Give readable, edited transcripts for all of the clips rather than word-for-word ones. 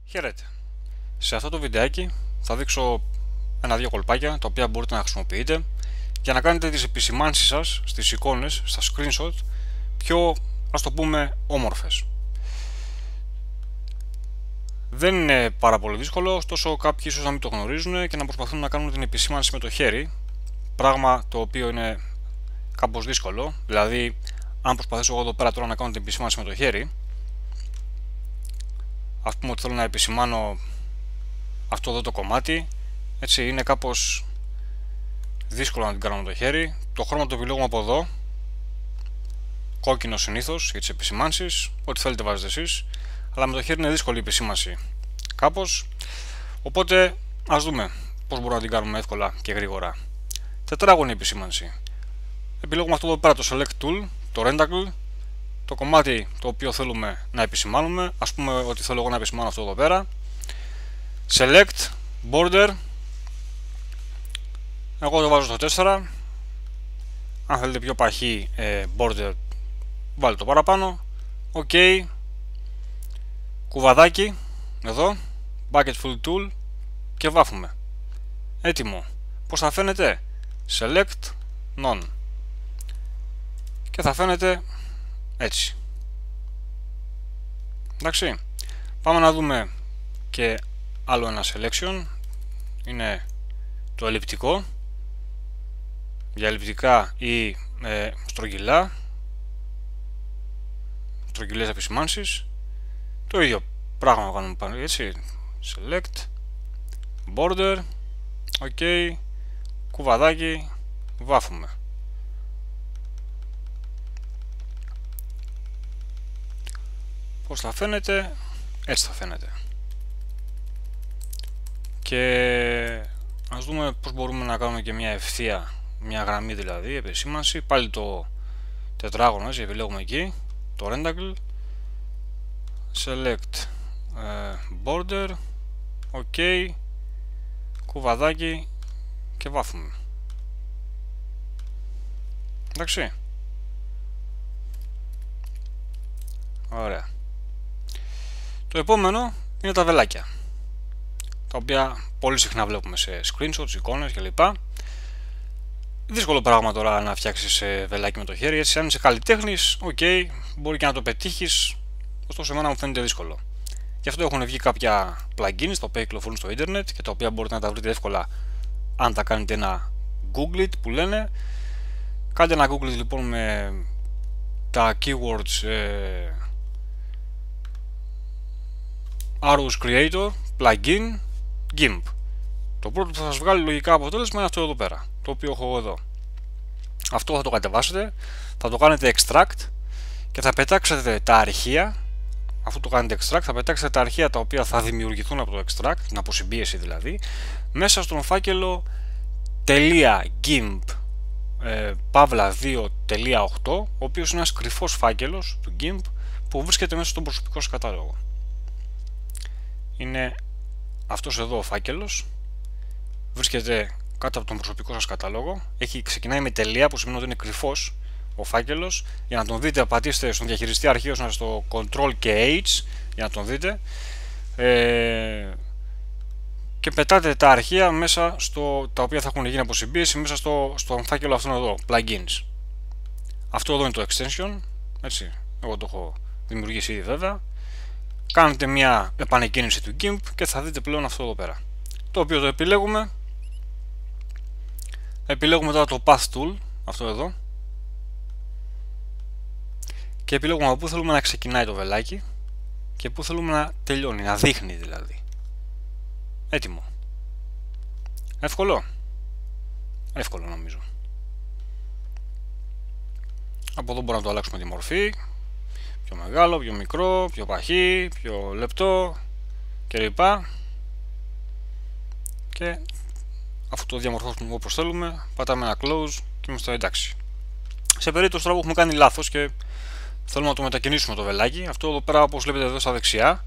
Χαίρετε. Σε αυτό το βιντεάκι θα δείξω ένα-δύο κολπάκια τα οποία μπορείτε να χρησιμοποιείτε για να κάνετε τις επισημάνσεις σας στις εικόνες, στα screenshot πιο, ας το πούμε, όμορφες. Δεν είναι πάρα πολύ δύσκολο, ωστόσο κάποιοι ίσως να μην το γνωρίζουν και να προσπαθούν να κάνουν την επισήμανση με το χέρι, πράγμα το οποίο είναι κάπως δύσκολο. Δηλαδή, αν προσπαθήσω εγώ εδώ πέρα τώρα να κάνω την επισήμανση με το χέρι, ας πούμε ότι θέλω να επισημάνω αυτό εδώ το κομμάτι, έτσι είναι κάπως δύσκολο να την κάνω με το χέρι. Το χρώμα το επιλέγουμε από εδώ, κόκκινο συνήθως για τις επισημάνσεις, ό,τι θέλετε βάζετε εσείς, αλλά με το χέρι είναι δύσκολη η επισήμανση κάπως, οπότε ας δούμε πώς μπορούμε να την κάνουμε εύκολα και γρήγορα. Τετράγωνη επισήμανση. Επιλέγουμε αυτό εδώ πέρα το Select Tool, το Rentacle, το κομμάτι το οποίο θέλουμε να επισημάνουμε. Ας πούμε ότι θέλω εγώ να επισημάνω αυτό εδώ πέρα. Select, Border, εγώ το βάζω στο 4. Αν θέλετε πιο παχύ border, βάλτε το παραπάνω. OK, κουβαδάκι εδώ, Bucket Fill Tool και βάφουμε. Έτοιμο. Πώς θα φαίνεται? Select, None, και θα φαίνεται έτσι. Εντάξει, πάμε να δούμε και άλλο ένα selection. Είναι το ελλειπτικό, για ελλειπτικά ή στρογγυλά, στρογγυλές επισημάνσεις. Το ίδιο πράγμα να κάνουμε πάνω, έτσι. Select, Border, OK, κουβαδάκι, βάφουμε. Πώς θα φαίνεται? Έτσι θα φαίνεται. Και ας δούμε πώς μπορούμε να κάνουμε και μια ευθεία, μια γραμμή δηλαδή, επισήμανση. Πάλι το τετράγωνο, έτσι, επιλέγουμε εκεί, το Rentacle, Select, Border, OK, κουβαδάκι και βάφουμε. Εντάξει. Ωραία. Το επόμενο είναι τα βελάκια, τα οποία πολύ συχνά βλέπουμε σε screenshots, εικόνες κλπ. Δύσκολο πράγμα τώρα να φτιάξεις βελάκι με το χέρι, έτσι. Αν είσαι καλλιτέχνης, ok, μπορεί και να το πετύχεις, ωστόσο εμένα μου φαίνεται δύσκολο. Γι' αυτό έχουν βγει κάποια plugins τα οποία κυκλοφορούν στο ίντερνετ και τα οποία μπορείτε να τα βρείτε εύκολα αν τα κάνετε ένα Google it που λένε. Κάντε ένα Google it λοιπόν με τα keywords Arrows Creator, Plugin, GIMP. Το πρώτο που θα σας βγάλει λογικά αποτέλεσμα είναι αυτό εδώ πέρα, το οποίο έχω εγώ εδώ. Αυτό θα το κατεβάσετε, θα το κάνετε extract και θα πετάξετε τα αρχεία. Αφού το κάνετε extract, θα πετάξετε τα αρχεία τα οποία θα δημιουργηθούν από το extract, την αποσυμπίεση δηλαδή, μέσα στον φάκελο .gimp pavla 2.8, ο οποίος είναι ένας κρυφός φάκελος του GIMP που βρίσκεται μέσα στον προσωπικό σας κατάλογο. Είναι αυτός εδώ ο φάκελος, βρίσκεται κάτω από τον προσωπικό σας κατάλογο, ξεκινάει με τελεία που σημαίνει ότι είναι κρυφός ο φάκελος. Για να τον δείτε πατήστε στον διαχειριστή αρχείων σας στο Ctrl και H για να τον δείτε, και πετάτε τα αρχεία μέσα τα οποία θα έχουν γίνει αποσυμπίεση μέσα στον φάκελο αυτόν εδώ, plugins. Αυτό εδώ είναι το extension, έτσι, εγώ το έχω δημιουργήσει ήδη βέβαια. Κάνετε μια επανεκκίνηση του GIMP και θα δείτε πλέον αυτό εδώ πέρα, το οποίο το επιλέγουμε. Επιλέγουμε τώρα το Path Tool, αυτό εδώ, και επιλέγουμε από πού θέλουμε να ξεκινάει το βελάκι και πού θέλουμε να τελειώνει, να δείχνει δηλαδή. Έτοιμο. Εύκολο. Εύκολο νομίζω. Από εδώ μπορούμε να το αλλάξουμε τη μορφή, πιο μεγάλο, πιο μικρό, πιο παχύ, πιο λεπτό κλπ. Και αφού το διαμορφώσουμε όπως θέλουμε, πατάμε ένα close και είμαστε εντάξει. Σε περίπτωση τώρα που έχουμε κάνει λάθος και θέλουμε να το μετακινήσουμε το βελάκι, αυτό εδώ πέρα όπως βλέπετε εδώ στα δεξιά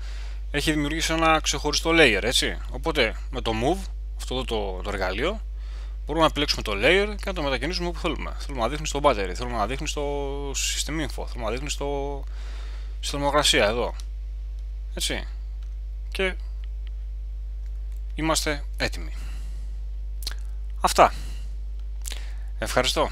έχει δημιουργήσει ένα ξεχωριστό layer, έτσι. Οπότε με το move, αυτό εδώ το εργαλείο, μπορούμε να επιλέξουμε το layer και να το μετακινήσουμε όπου θέλουμε. Θέλουμε να δείχνει στο battery, θέλουμε να δείχνει στο system info, θέλουμε να δείχνει στη θερμοκρασία εδώ, έτσι. Και είμαστε έτοιμοι. Αυτά. Ευχαριστώ.